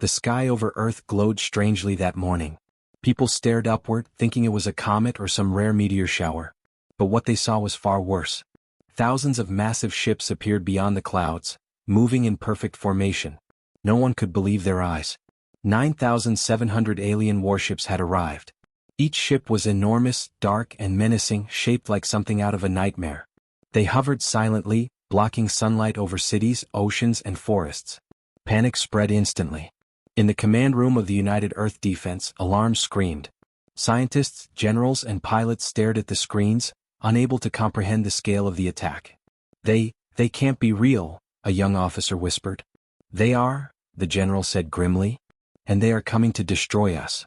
The sky over Earth glowed strangely that morning. People stared upward, thinking it was a comet or some rare meteor shower. But what they saw was far worse. Thousands of massive ships appeared beyond the clouds, moving in perfect formation. No one could believe their eyes. 9,700 alien warships had arrived. Each ship was enormous, dark, and menacing, shaped like something out of a nightmare. They hovered silently, blocking sunlight over cities, oceans, and forests. Panic spread instantly. In the command room of the United Earth Defense, alarms screamed. Scientists, generals, and pilots stared at the screens, unable to comprehend the scale of the attack. They can't be real, a young officer whispered. They are, the general said grimly. And they are coming to destroy us.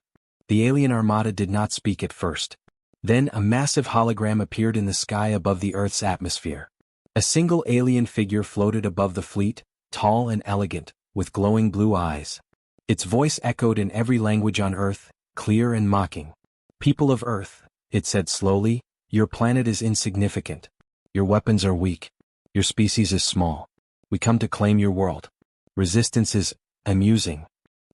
The alien armada did not speak at first. Then a massive hologram appeared in the sky above the Earth's atmosphere. A single alien figure floated above the fleet, tall and elegant, with glowing blue eyes. Its voice echoed in every language on Earth, clear and mocking. People of Earth, it said slowly, your planet is insignificant. Your weapons are weak. Your species is small. We come to claim your world. Resistance is amusing.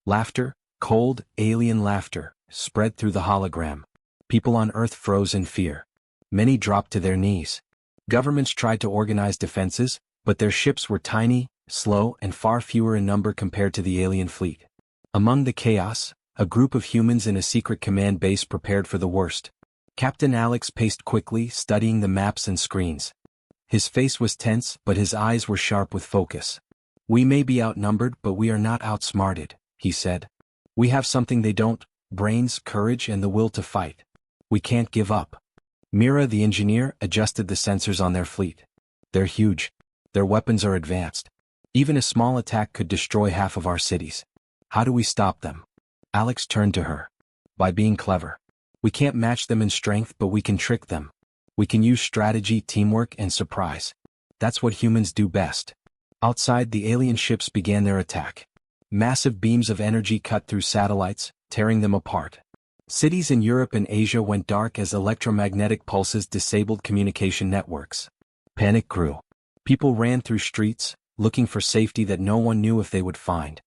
Laughter, cold, alien laughter, spread through the hologram. People on Earth froze in fear. Many dropped to their knees. Governments tried to organize defenses, but their ships were tiny, slow, and far fewer in number compared to the alien fleet. Among the chaos, a group of humans in a secret command base prepared for the worst. Captain Alex paced quickly, studying the maps and screens. His face was tense, but his eyes were sharp with focus. We may be outnumbered, but we are not outsmarted, he said. We have something they don't, brains, courage, and the will to fight. We can't give up. Mira, the engineer, adjusted the sensors on their fleet. They're huge. Their weapons are advanced. Even a small attack could destroy half of our cities. How do we stop them? Alex turned to her. By being clever. We can't match them in strength, but we can trick them. We can use strategy, teamwork, and surprise. That's what humans do best. Outside, the alien ships began their attack. Massive beams of energy cut through satellites, tearing them apart. Cities in Europe and Asia went dark as electromagnetic pulses disabled communication networks. Panic grew. People ran through streets, looking for safety that no one knew if they would find.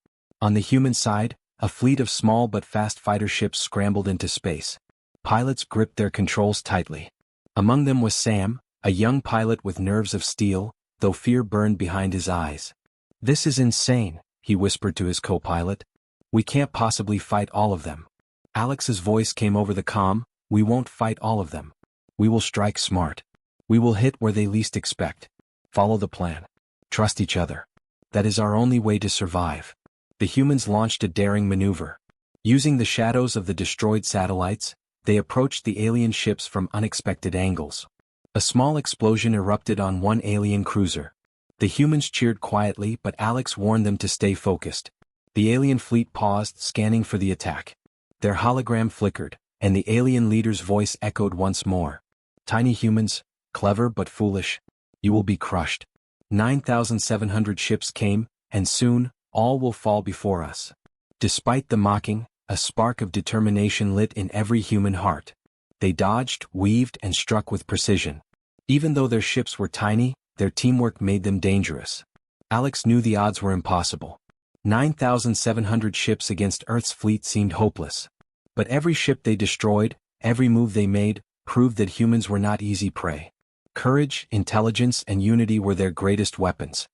On the human side, a fleet of small but fast fighter ships scrambled into space. Pilots gripped their controls tightly. Among them was Sam, a young pilot with nerves of steel, though fear burned behind his eyes. This is insane, he whispered to his co-pilot. We can't possibly fight all of them. Alex's voice came over the comm. We won't fight all of them. We will strike smart. We will hit where they least expect. Follow the plan. Trust each other. That is our only way to survive. The humans launched a daring maneuver. Using the shadows of the destroyed satellites, they approached the alien ships from unexpected angles. A small explosion erupted on one alien cruiser. The humans cheered quietly, but Alex warned them to stay focused. The alien fleet paused, scanning for the attack. Their hologram flickered, and the alien leader's voice echoed once more. Tiny humans, clever but foolish. You will be crushed. 9,700 ships came, and soon, all will fall before us. Despite the mocking, a spark of determination lit in every human heart. They dodged, weaved, and struck with precision. Even though their ships were tiny, their teamwork made them dangerous. Alex knew the odds were impossible. 9,700 ships against Earth's fleet seemed hopeless. But every ship they destroyed, every move they made, proved that humans were not easy prey. Courage, intelligence, and unity were their greatest weapons.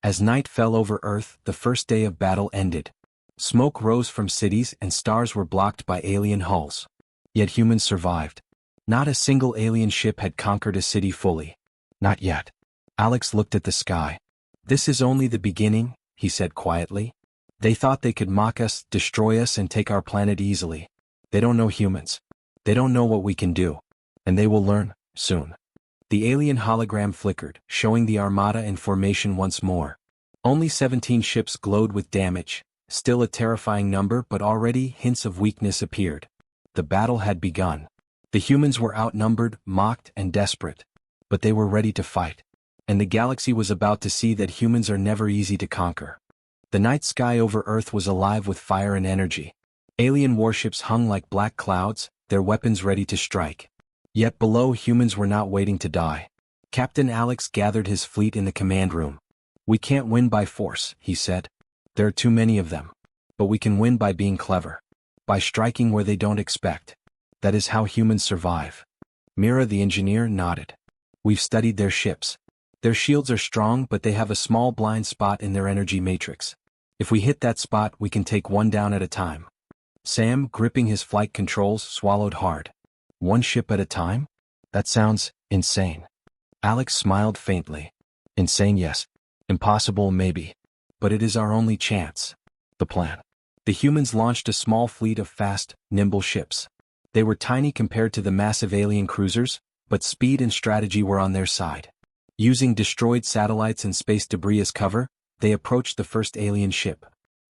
As night fell over Earth, the first day of battle ended. Smoke rose from cities and stars were blocked by alien hulls. Yet humans survived. Not a single alien ship had conquered a city fully. Not yet. Alex looked at the sky. This is only the beginning, he said quietly. They thought they could mock us, destroy us, and take our planet easily. They don't know humans. They don't know what we can do. And they will learn, soon. The alien hologram flickered, showing the armada in formation once more. Only 17 ships glowed with damage, still a terrifying number, but already hints of weakness appeared. The battle had begun. The humans were outnumbered, mocked, and desperate. But they were ready to fight. And the galaxy was about to see that humans are never easy to conquer. The night sky over Earth was alive with fire and energy. Alien warships hung like black clouds, their weapons ready to strike. Yet below, humans were not waiting to die. Captain Alex gathered his fleet in the command room. We can't win by force, he said. There are too many of them. But we can win by being clever. By striking where they don't expect. That is how humans survive. Mira the engineer nodded. We've studied their ships. Their shields are strong, but they have a small blind spot in their energy matrix. If we hit that spot, we can take one down at a time. Sam, gripping his flight controls, swallowed hard. One ship at a time? That sounds insane. Alex smiled faintly. Insane, yes. Impossible, maybe. But it is our only chance. The plan. The humans launched a small fleet of fast, nimble ships. They were tiny compared to the massive alien cruisers, but speed and strategy were on their side. Using destroyed satellites and space debris as cover, they approached the first alien ship.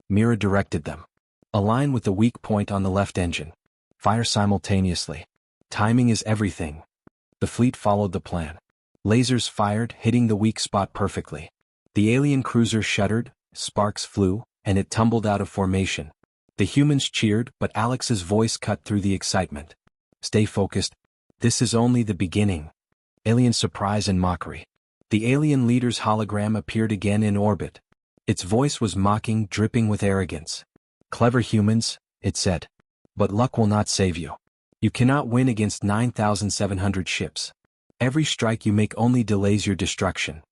Mira directed them. Align with the weak point on the left engine. Fire simultaneously. Timing is everything. The fleet followed the plan. Lasers fired, hitting the weak spot perfectly. The alien cruiser shuddered, sparks flew, and it tumbled out of formation. The humans cheered, but Alex's voice cut through the excitement. Stay focused. This is only the beginning. Alien surprise and mockery. The alien leader's hologram appeared again in orbit. Its voice was mocking, dripping with arrogance. Clever humans, it said. But luck will not save you. You cannot win against 9,700 ships. Every strike you make only delays your destruction.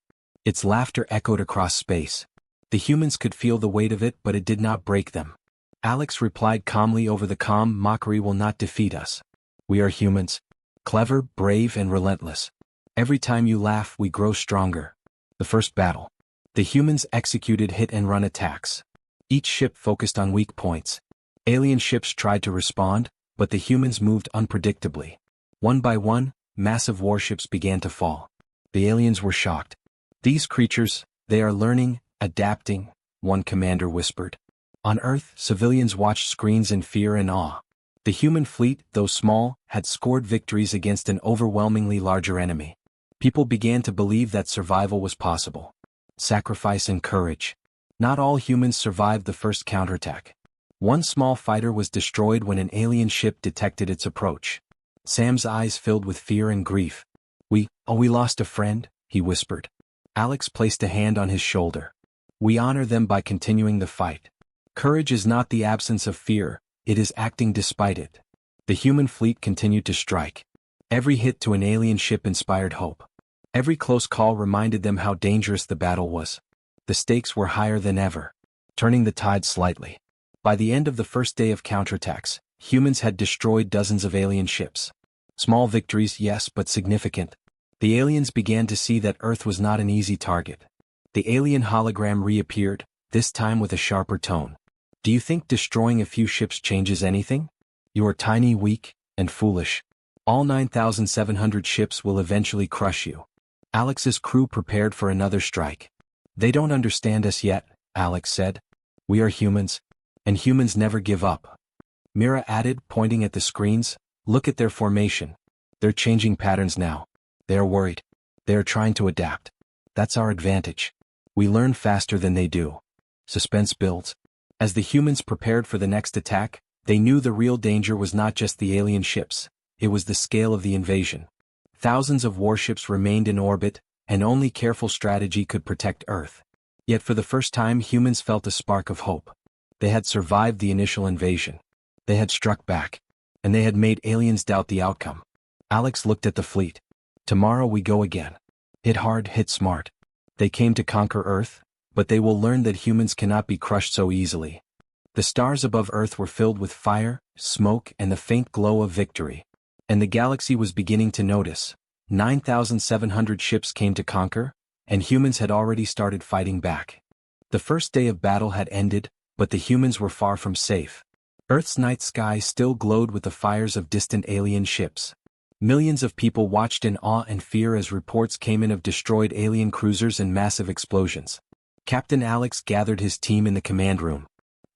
Its laughter echoed across space. The humans could feel the weight of it, but it did not break them. Alex replied calmly over the calm, mockery will not defeat us. We are humans. Clever, brave, and relentless. Every time you laugh, we grow stronger. The first battle. The humans executed hit-and-run attacks. Each ship focused on weak points. Alien ships tried to respond, but the humans moved unpredictably. One by one, massive warships began to fall. The aliens were shocked. These creatures, they are learning, adapting, one commander whispered. On Earth, civilians watched screens in fear and awe. The human fleet, though small, had scored victories against an overwhelmingly larger enemy. People began to believe that survival was possible. Sacrifice and courage. Not all humans survived the first counterattack. One small fighter was destroyed when an alien ship detected its approach. Sam's eyes filled with fear and grief. We lost a friend, he whispered. Alex placed a hand on his shoulder. We honor them by continuing the fight. Courage is not the absence of fear, it is acting despite it. The human fleet continued to strike. Every hit to an alien ship inspired hope. Every close call reminded them how dangerous the battle was. The stakes were higher than ever, turning the tide slightly. By the end of the first day of counterattacks, humans had destroyed dozens of alien ships. Small victories, yes, but significant. The aliens began to see that Earth was not an easy target. The alien hologram reappeared, this time with a sharper tone. Do you think destroying a few ships changes anything? You are tiny, weak, and foolish. All 9,700 ships will eventually crush you. Alex's crew prepared for another strike. They don't understand us yet, Alex said. We are humans, and humans never give up. Mira added, pointing at the screens, look at their formation. They're changing patterns now. They are worried. They are trying to adapt. That's our advantage. We learn faster than they do. Suspense builds. As the humans prepared for the next attack, they knew the real danger was not just the alien ships, it was the scale of the invasion. Thousands of warships remained in orbit, and only careful strategy could protect Earth. Yet for the first time humans felt a spark of hope. They had survived the initial invasion. They had struck back. And they had made aliens doubt the outcome. Alex looked at the fleet. Tomorrow we go again. Hit hard, hit smart. They came to conquer Earth, but they will learn that humans cannot be crushed so easily. The stars above Earth were filled with fire, smoke, and the faint glow of victory. And the galaxy was beginning to notice. 9,700 ships came to conquer, and humans had already started fighting back. The first day of battle had ended, but the humans were far from safe. Earth's night sky still glowed with the fires of distant alien ships. Millions of people watched in awe and fear as reports came in of destroyed alien cruisers and massive explosions. Captain Alex gathered his team in the command room.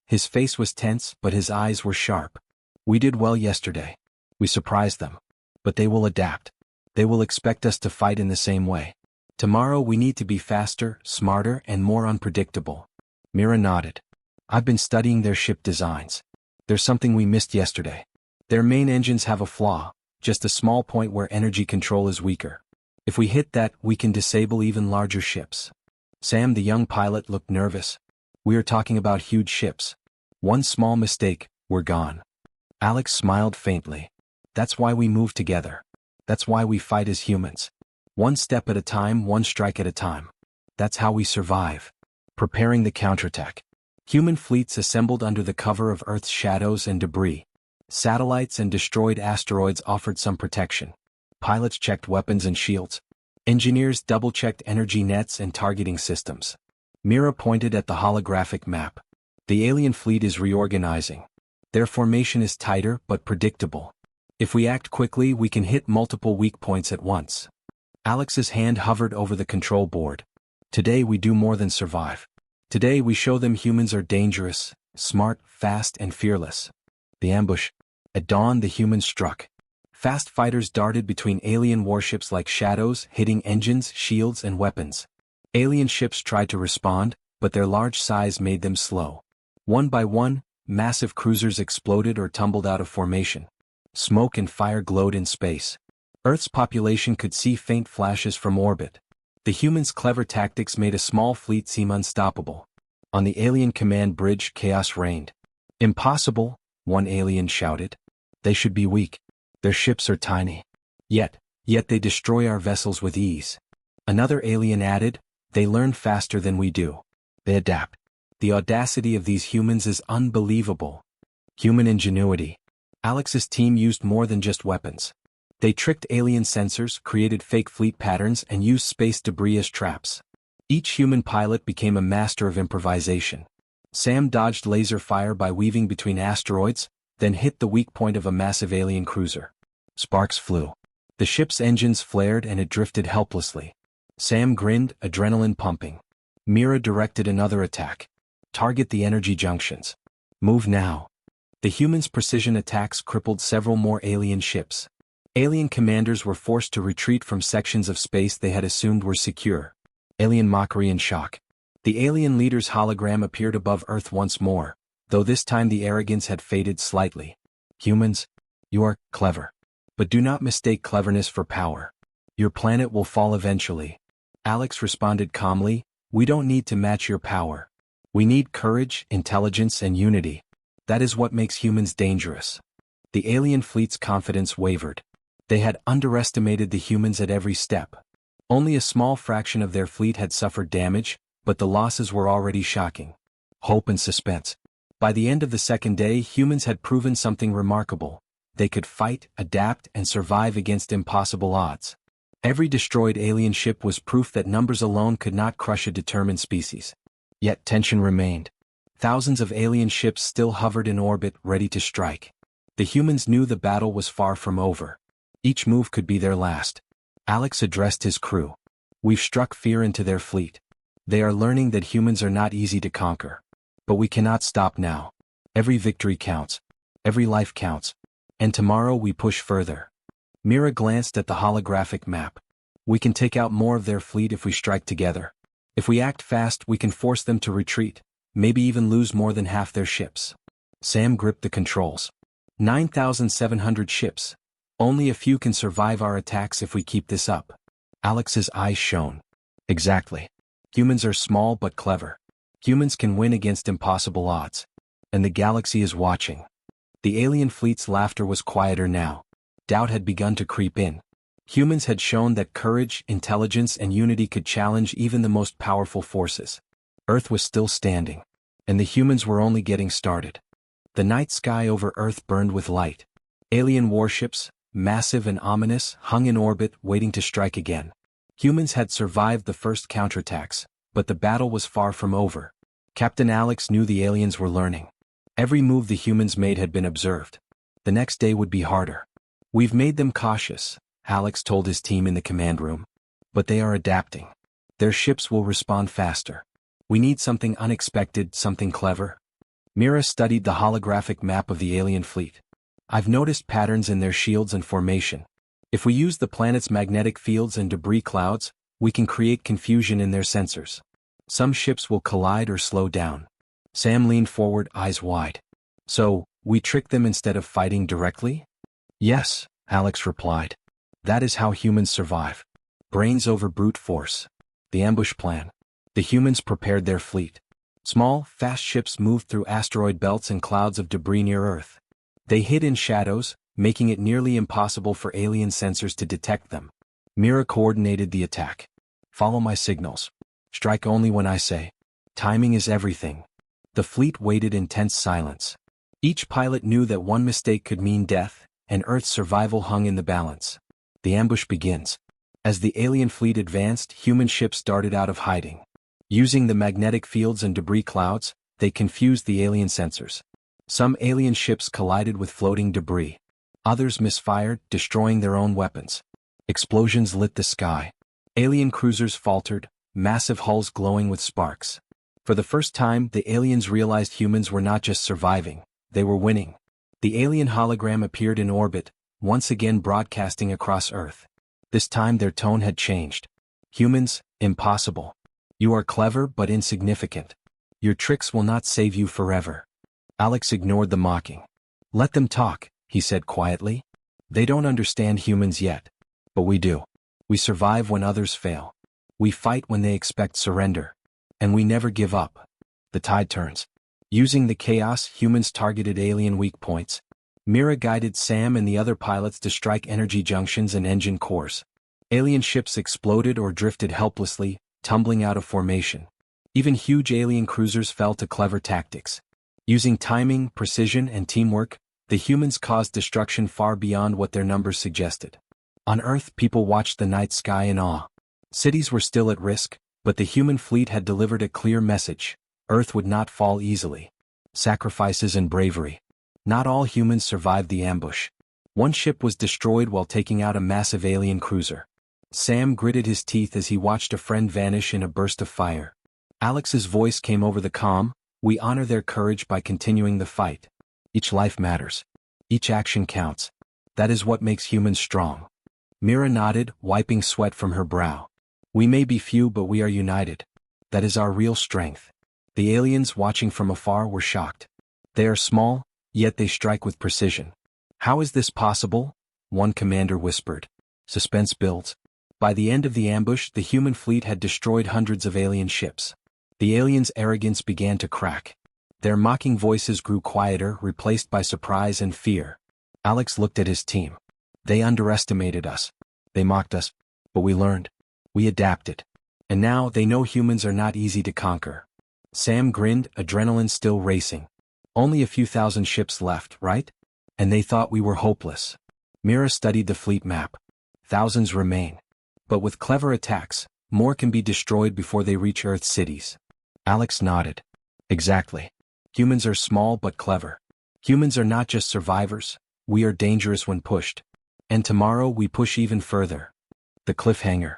His face was tense, but his eyes were sharp. We did well yesterday. We surprised them. But they will adapt. They will expect us to fight in the same way. Tomorrow we need to be faster, smarter, and more unpredictable. Mira nodded. I've been studying their ship designs. There's something we missed yesterday. Their main engines have a flaw, just a small point where energy control is weaker. If we hit that, we can disable even larger ships. Sam, the young pilot, looked nervous. We are talking about huge ships. One small mistake, we're gone. Alex smiled faintly. That's why we move together. That's why we fight as humans. One step at a time, one strike at a time. That's how we survive. Preparing the counterattack. Human fleets assembled under the cover of Earth's shadows and debris. Satellites and destroyed asteroids offered some protection. Pilots checked weapons and shields. Engineers double-checked energy nets and targeting systems. Mira pointed at the holographic map. The alien fleet is reorganizing. Their formation is tighter but predictable. If we act quickly, we can hit multiple weak points at once. Alex's hand hovered over the control board. Today we do more than survive. Today we show them humans are dangerous, smart, fast, and fearless. The ambush. At dawn, the humans struck. Fast fighters darted between alien warships like shadows, hitting engines, shields, and weapons. Alien ships tried to respond, but their large size made them slow. One by one, massive cruisers exploded or tumbled out of formation. Smoke and fire glowed in space. Earth's population could see faint flashes from orbit. The humans' clever tactics made a small fleet seem unstoppable. On the alien command bridge, chaos reigned. Impossible, one alien shouted. They should be weak. Their ships are tiny. Yet they destroy our vessels with ease. Another alien added, they learn faster than we do. They adapt. The audacity of these humans is unbelievable. Human ingenuity. Alex's team used more than just weapons. They tricked alien sensors, created fake fleet patterns, and used space debris as traps. Each human pilot became a master of improvisation. Sam dodged laser fire by weaving between asteroids, then hit the weak point of a massive alien cruiser. Sparks flew. The ship's engines flared and it drifted helplessly. Sam grinned, adrenaline pumping. Mira directed another attack. Target the energy junctions. Move now. The humans' precision attacks crippled several more alien ships. Alien commanders were forced to retreat from sections of space they had assumed were secure. Alien mockery and shock. The alien leader's hologram appeared above Earth once more, though this time the arrogance had faded slightly. Humans, you are clever. But do not mistake cleverness for power. Your planet will fall eventually. Alex responded calmly, we don't need to match your power. We need courage, intelligence, and unity. That is what makes humans dangerous. The alien fleet's confidence wavered. They had underestimated the humans at every step. Only a small fraction of their fleet had suffered damage, but the losses were already shocking. Hope and suspense. By the end of the second day, humans had proven something remarkable. They could fight, adapt, and survive against impossible odds. Every destroyed alien ship was proof that numbers alone could not crush a determined species. Yet tension remained. Thousands of alien ships still hovered in orbit, ready to strike. The humans knew the battle was far from over. Each move could be their last. Alex addressed his crew. We've struck fear into their fleet. They are learning that humans are not easy to conquer. But we cannot stop now. Every victory counts. Every life counts. And tomorrow we push further. Mira glanced at the holographic map. We can take out more of their fleet if we strike together. If we act fast, we can force them to retreat, maybe even lose more than half their ships. Sam gripped the controls. 9,700 ships. Only a few can survive our attacks if we keep this up. Alex's eyes shone. Exactly. Humans are small but clever. Humans can win against impossible odds. And the galaxy is watching. The alien fleet's laughter was quieter now. Doubt had begun to creep in. Humans had shown that courage, intelligence, and unity could challenge even the most powerful forces. Earth was still standing. And the humans were only getting started. The night sky over Earth burned with light. Alien warships, massive and ominous, hung in orbit, waiting to strike again. Humans had survived the first counterattacks, but the battle was far from over. Captain Alex knew the aliens were learning. Every move the humans made had been observed. The next day would be harder. We've made them cautious, Alex told his team in the command room. But they are adapting. Their ships will respond faster. We need something unexpected, something clever. Mira studied the holographic map of the alien fleet. I've noticed patterns in their shields and formation. If we use the planet's magnetic fields and debris clouds, we can create confusion in their sensors. Some ships will collide or slow down. Sam leaned forward, eyes wide. So, we trick them instead of fighting directly? Yes, Alex replied. That is how humans survive. Brains over brute force. The ambush plan. The humans prepared their fleet. Small, fast ships moved through asteroid belts and clouds of debris near Earth. They hid in shadows, making it nearly impossible for alien sensors to detect them. Mira coordinated the attack. Follow my signals. Strike only when I say. Timing is everything. The fleet waited in tense silence. Each pilot knew that one mistake could mean death, and Earth's survival hung in the balance. The ambush begins. As the alien fleet advanced, human ships darted out of hiding. Using the magnetic fields and debris clouds, they confused the alien sensors. Some alien ships collided with floating debris. Others misfired, destroying their own weapons. Explosions lit the sky. Alien cruisers faltered, massive hulls glowing with sparks. For the first time, the aliens realized humans were not just surviving, they were winning. The alien hologram appeared in orbit, once again broadcasting across Earth. This time their tone had changed. Humans, impossible. You are clever but insignificant. Your tricks will not save you forever. Alex ignored the mocking. Let them talk, he said quietly. They don't understand humans yet. But we do. We survive when others fail. We fight when they expect surrender. And we never give up. The tide turns. Using the chaos, humans targeted alien weak points. Mira guided Sam and the other pilots to strike energy junctions and engine cores. Alien ships exploded or drifted helplessly, tumbling out of formation. Even huge alien cruisers fell to clever tactics. Using timing, precision, and teamwork, the humans caused destruction far beyond what their numbers suggested. On Earth, people watched the night sky in awe. Cities were still at risk, but the human fleet had delivered a clear message. Earth would not fall easily. Sacrifices and bravery. Not all humans survived the ambush. One ship was destroyed while taking out a massive alien cruiser. Sam gritted his teeth as he watched a friend vanish in a burst of fire. Alex's voice came over the comm. We honor their courage by continuing the fight. Each life matters. Each action counts. That is what makes humans strong. Mira nodded, wiping sweat from her brow. We may be few but we are united. That is our real strength. The aliens watching from afar were shocked. They are small, yet they strike with precision. How is this possible? One commander whispered. Suspense builds. By the end of the ambush, the human fleet had destroyed hundreds of alien ships. The aliens' arrogance began to crack. Their mocking voices grew quieter, replaced by surprise and fear. Alex looked at his team. They underestimated us. They mocked us. But we learned. We adapted. And now they know humans are not easy to conquer. Sam grinned, adrenaline still racing. Only a few thousand ships left, right? And they thought we were hopeless. Mira studied the fleet map. Thousands remain. But with clever attacks, more can be destroyed before they reach Earth's cities. Alex nodded. Exactly. Humans are small but clever. Humans are not just survivors, we are dangerous when pushed. And tomorrow we push even further. The cliffhanger.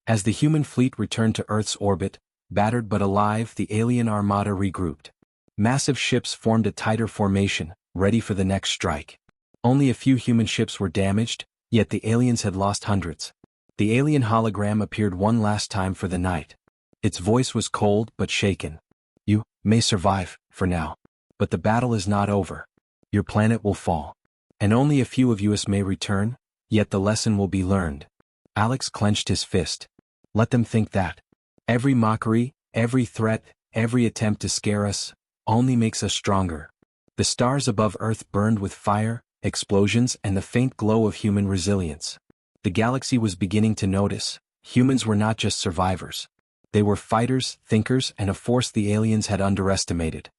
As the human fleet returned to Earth's orbit, battered but alive, the alien armada regrouped. Massive ships formed a tighter formation, ready for the next strike. Only a few human ships were damaged, yet the aliens had lost hundreds. The alien hologram appeared one last time for the night. Its voice was cold but shaken. You may survive, for now. But the battle is not over. Your planet will fall. And only a few of us may return, yet the lesson will be learned. Alex clenched his fist. Let them think that. Every mockery, every threat, every attempt to scare us, only makes us stronger. The stars above Earth burned with fire, explosions, and the faint glow of human resilience. The galaxy was beginning to notice. Humans were not just survivors. They were fighters, thinkers, and a force the aliens had underestimated.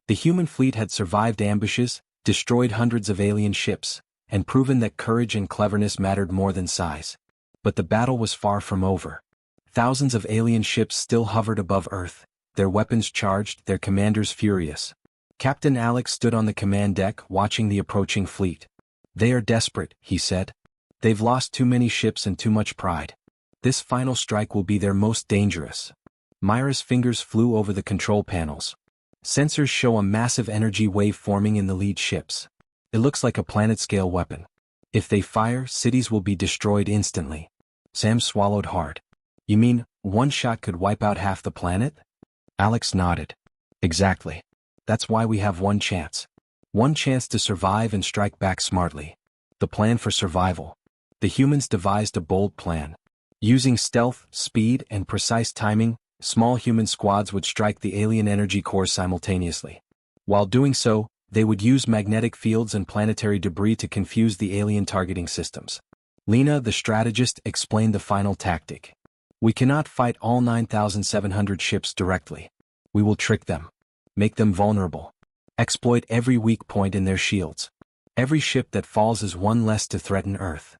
The human fleet had survived ambushes, destroyed hundreds of alien ships, and proven that courage and cleverness mattered more than size. But the battle was far from over. Thousands of alien ships still hovered above Earth, their weapons charged, their commanders furious. Captain Alex stood on the command deck watching the approaching fleet. They are desperate, he said. They've lost too many ships and too much pride. This final strike will be their most dangerous. Myra's fingers flew over the control panels. Sensors show a massive energy wave forming in the lead ships. It looks like a planet-scale weapon. If they fire, cities will be destroyed instantly. Sam swallowed hard. You mean, one shot could wipe out half the planet? Alex nodded. Exactly. That's why we have one chance. One chance to survive and strike back smartly. The plan for survival. The humans devised a bold plan. Using stealth, speed, and precise timing, Small human squads would strike the alien energy cores simultaneously. While doing so, they would use magnetic fields and planetary debris to confuse the alien targeting systems. Lena, the strategist, explained the final tactic. We cannot fight all 9,700 ships directly. We will trick them. Make them vulnerable. Exploit every weak point in their shields. Every ship that falls is one less to threaten Earth.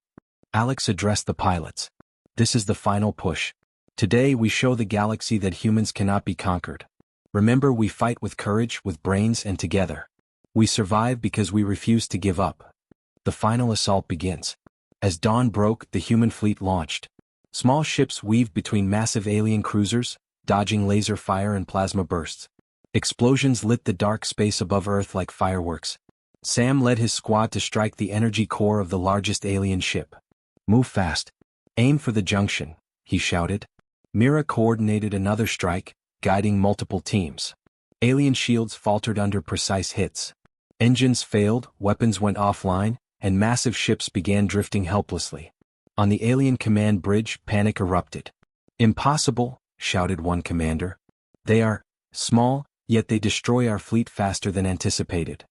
Alex addressed the pilots. This is the final push. Today we show the galaxy that humans cannot be conquered. Remember, we fight with courage, with brains, and together. We survive because we refuse to give up. The final assault begins. As dawn broke, the human fleet launched. Small ships weaved between massive alien cruisers, dodging laser fire and plasma bursts. Explosions lit the dark space above Earth like fireworks. Sam led his squad to strike the energy core of the largest alien ship. Move fast. Aim for the junction, he shouted. Mira coordinated another strike, guiding multiple teams. Alien shields faltered under precise hits. Engines failed, weapons went offline, and massive ships began drifting helplessly. On the alien command bridge, panic erupted. Impossible, shouted one commander. They are small, yet they destroy our fleet faster than anticipated.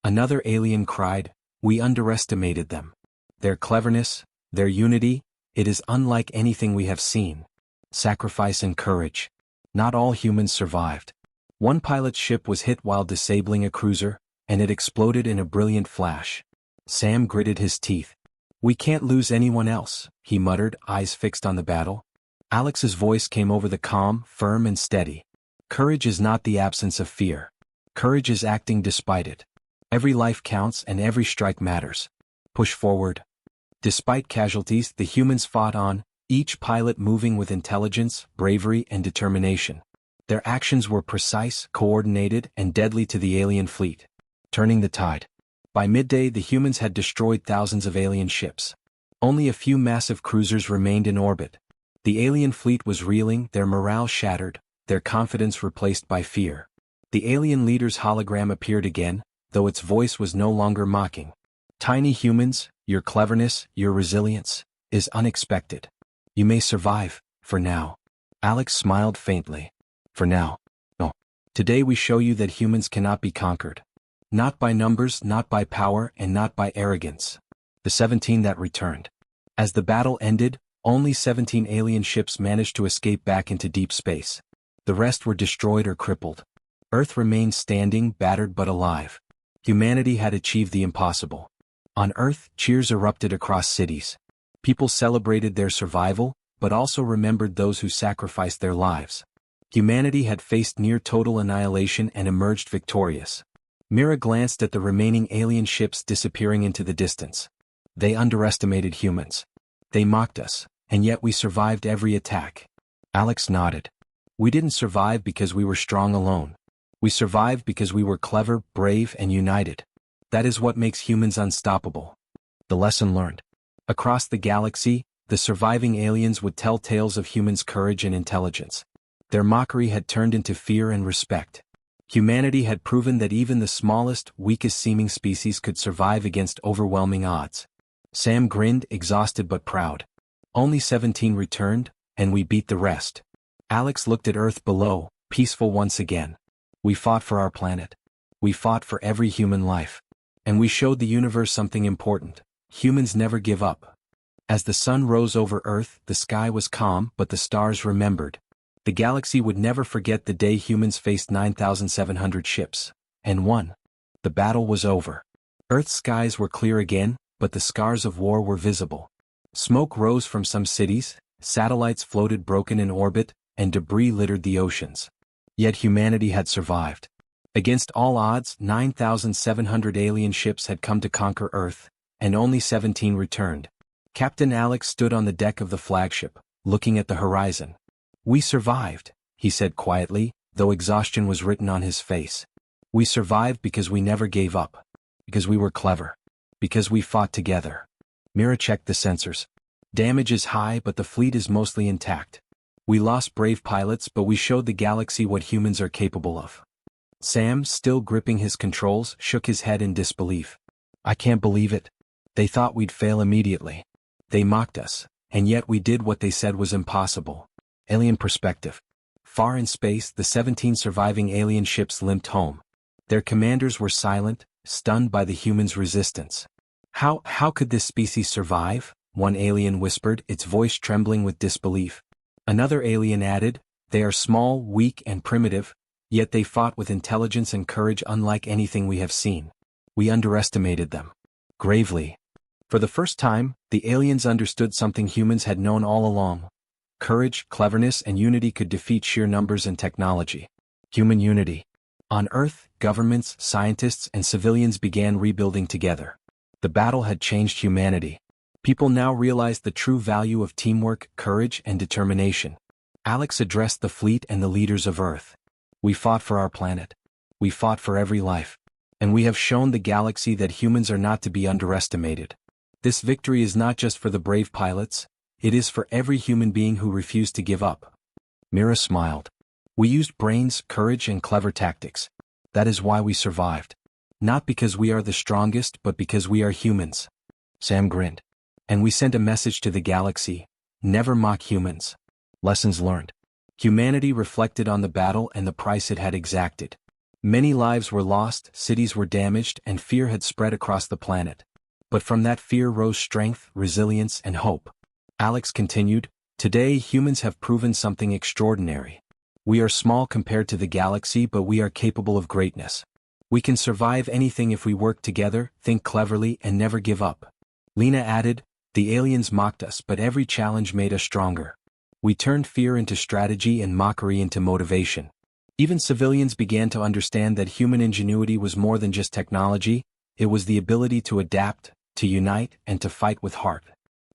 Another alien cried, we underestimated them. Their cleverness, their unity, it is unlike anything we have seen. Sacrifice and courage. Not all humans survived. One pilot's ship was hit while disabling a cruiser, and it exploded in a brilliant flash. Sam gritted his teeth. We can't lose anyone else, he muttered, eyes fixed on the battle. Alex's voice came over the comm, firm and steady. Courage is not the absence of fear. Courage is acting despite it. Every life counts and every strike matters. Push forward. Despite casualties, the humans fought on, each pilot moving with intelligence, bravery, and determination. Their actions were precise, coordinated, and deadly to the alien fleet, turning the tide. By midday, the humans had destroyed thousands of alien ships. Only a few massive cruisers remained in orbit. The alien fleet was reeling, their morale shattered, their confidence replaced by fear. The alien leader's hologram appeared again, though its voice was no longer mocking. Tiny humans, your cleverness, your resilience, is unexpected. You may survive, for now. Alex smiled faintly. For now. No. Today we show you that humans cannot be conquered. Not by numbers, not by power, and not by arrogance. The 17 that returned. As the battle ended, only 17 alien ships managed to escape back into deep space. The rest were destroyed or crippled. Earth remained standing, battered but alive. Humanity had achieved the impossible. On Earth, cheers erupted across cities. People celebrated their survival, but also remembered those who sacrificed their lives. Humanity had faced near total annihilation and emerged victorious. Mira glanced at the remaining alien ships disappearing into the distance. They underestimated humans. They mocked us, and yet we survived every attack. Alex nodded. We didn't survive because we were strong alone. We survived because we were clever, brave, and united. That is what makes humans unstoppable. The lesson learned. Across the galaxy, the surviving aliens would tell tales of humans' courage and intelligence. Their mockery had turned into fear and respect. Humanity had proven that even the smallest, weakest-seeming species could survive against overwhelming odds. Sam grinned, exhausted but proud. Only 17 returned, and we beat the rest. Alex looked at Earth below, peaceful once again. We fought for our planet. We fought for every human life. And we showed the universe something important. Humans never give up. As the sun rose over Earth, the sky was calm, but the stars remembered. The galaxy would never forget the day humans faced 9,700 ships, and won. The battle was over. Earth's skies were clear again, but the scars of war were visible. Smoke rose from some cities, satellites floated broken in orbit, and debris littered the oceans. Yet humanity had survived. Against all odds, 9,700 alien ships had come to conquer Earth, and only 17 returned. Captain Alex stood on the deck of the flagship, looking at the horizon. We survived, he said quietly, though exhaustion was written on his face. We survived because we never gave up. Because we were clever. Because we fought together. Mira checked the sensors. Damage is high, but the fleet is mostly intact. We lost brave pilots, but we showed the galaxy what humans are capable of. Sam, still gripping his controls, shook his head in disbelief. I can't believe it. They thought we'd fail immediately. They mocked us, and yet we did what they said was impossible. Alien perspective. Far in space, the 17 surviving alien ships limped home. Their commanders were silent, stunned by the humans' resistance. How could this species survive? One alien whispered, its voice trembling with disbelief. Another alien added, they are small, weak, and primitive, yet they fought with intelligence and courage unlike anything we have seen. We underestimated them. Gravely. For the first time, the aliens understood something humans had known all along. Courage, cleverness, and unity could defeat sheer numbers and technology. Human unity. On Earth, governments, scientists, and civilians began rebuilding together. The battle had changed humanity. People now realized the true value of teamwork, courage, and determination. Alex addressed the fleet and the leaders of Earth. We fought for our planet. We fought for every life. And we have shown the galaxy that humans are not to be underestimated. This victory is not just for the brave pilots, it is for every human being who refused to give up. Mira smiled. We used brains, courage, and clever tactics. That is why we survived. Not because we are the strongest, but because we are humans. Sam grinned. And we sent a message to the galaxy: never mock humans. Lessons learned. Humanity reflected on the battle and the price it had exacted. Many lives were lost, cities were damaged, and fear had spread across the planet. But from that fear rose strength, resilience, and hope. Alex continued, today humans have proven something extraordinary. We are small compared to the galaxy, but we are capable of greatness. We can survive anything if we work together, think cleverly, and never give up. Lena added, the aliens mocked us, but every challenge made us stronger. We turned fear into strategy and mockery into motivation. Even civilians began to understand that human ingenuity was more than just technology, it was the ability to adapt, to unite, and to fight with heart.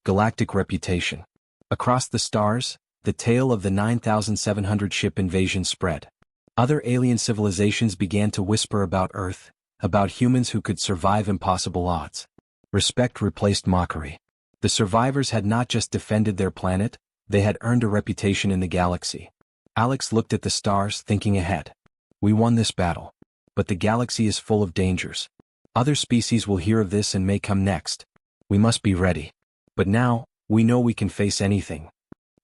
Galactic reputation. Across the stars, the tale of the 9,700 ship invasion spread. Other alien civilizations began to whisper about Earth, about humans who could survive impossible odds. Respect replaced mockery. The survivors had not just defended their planet, they had earned a reputation in the galaxy. Alex looked at the stars, thinking ahead. We won this battle. But the galaxy is full of dangers. Other species will hear of this and may come next. We must be ready. But now, we know we can face anything.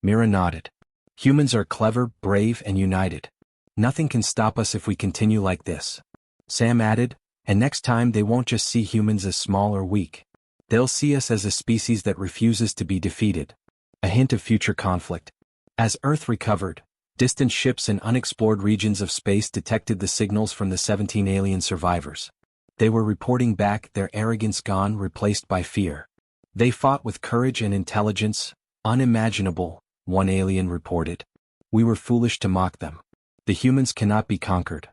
Mira nodded. Humans are clever, brave, and united. Nothing can stop us if we continue like this. Sam added, and next time they won't just see humans as small or weak. They'll see us as a species that refuses to be defeated. A hint of future conflict. As Earth recovered, distant ships in unexplored regions of space detected the signals from the 17 alien survivors. They were reporting back, their arrogance gone, replaced by fear. They fought with courage and intelligence, unimaginable, one alien reported. We were foolish to mock them. The humans cannot be conquered.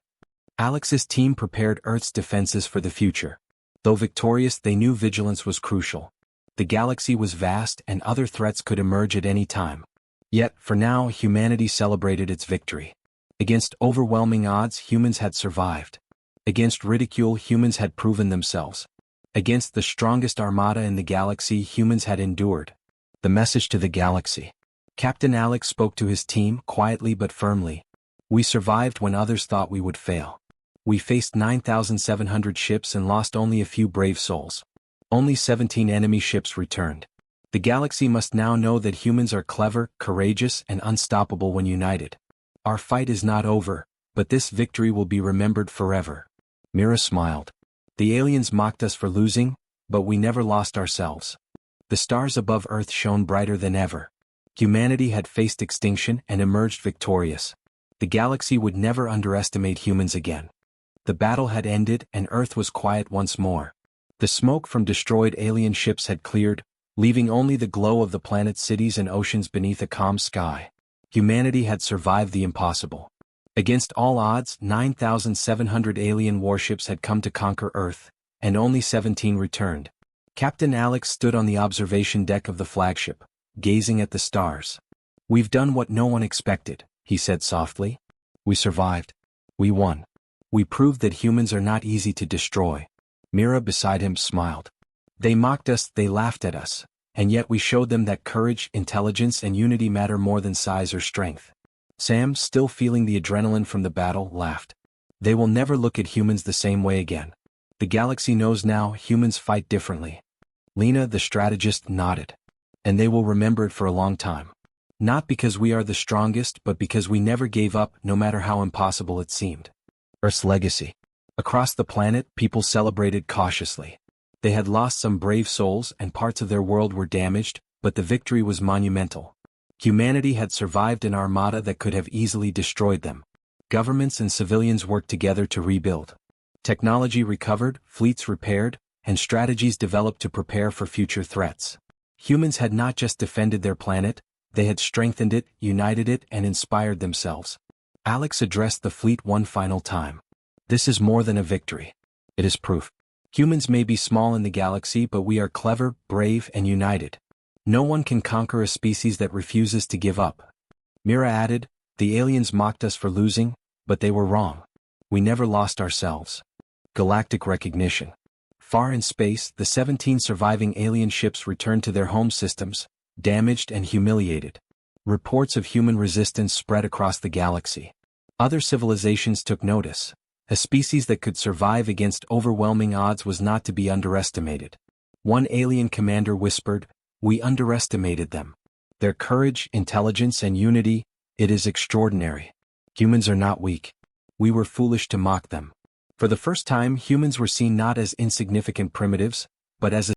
Alex's team prepared Earth's defenses for the future. Though victorious, they knew vigilance was crucial. The galaxy was vast and other threats could emerge at any time. Yet, for now, humanity celebrated its victory. Against overwhelming odds, humans had survived. Against ridicule, humans had proven themselves. Against the strongest armada in the galaxy, humans had endured. The message to the galaxy. Captain Alex spoke to his team, quietly but firmly. We survived when others thought we would fail. We faced 9,700 ships and lost only a few brave souls. Only 17 enemy ships returned. The galaxy must now know that humans are clever, courageous, and unstoppable when united. Our fight is not over, but this victory will be remembered forever. Mira smiled. The aliens mocked us for losing, but we never lost ourselves. The stars above Earth shone brighter than ever. Humanity had faced extinction and emerged victorious. The galaxy would never underestimate humans again. The battle had ended and Earth was quiet once more. The smoke from destroyed alien ships had cleared, leaving only the glow of the planet's cities and oceans beneath a calm sky. Humanity had survived the impossible. Against all odds, 9,700 alien warships had come to conquer Earth, and only 17 returned. Captain Alex stood on the observation deck of the flagship, gazing at the stars. We've done what no one expected, he said softly. We survived. We won. We proved that humans are not easy to destroy. Mira beside him smiled. They mocked us, they laughed at us, and yet we showed them that courage, intelligence, and unity matter more than size or strength. Sam, still feeling the adrenaline from the battle, laughed. They will never look at humans the same way again. The galaxy knows now humans fight differently. Lena, the strategist, nodded. And they will remember it for a long time. Not because we are the strongest but because we never gave up no matter how impossible it seemed. Earth's legacy. Across the planet, people celebrated cautiously. They had lost some brave souls and parts of their world were damaged, but the victory was monumental. Humanity had survived an armada that could have easily destroyed them. Governments and civilians worked together to rebuild. Technology recovered, fleets repaired, and strategies developed to prepare for future threats. Humans had not just defended their planet, they had strengthened it, united it, and inspired themselves. Alex addressed the fleet one final time. This is more than a victory. It is proof. Humans may be small in the galaxy, but we are clever, brave, and united. No one can conquer a species that refuses to give up. Mira added, the aliens mocked us for losing, but they were wrong. We never lost ourselves. Galactic recognition. Far in space, the 17 surviving alien ships returned to their home systems, damaged and humiliated. Reports of human resistance spread across the galaxy. Other civilizations took notice. A species that could survive against overwhelming odds was not to be underestimated. One alien commander whispered, "We underestimated them. Their courage, intelligence, and unity, it is extraordinary. Humans are not weak. We were foolish to mock them." For the first time, humans were seen not as insignificant primitives, but as a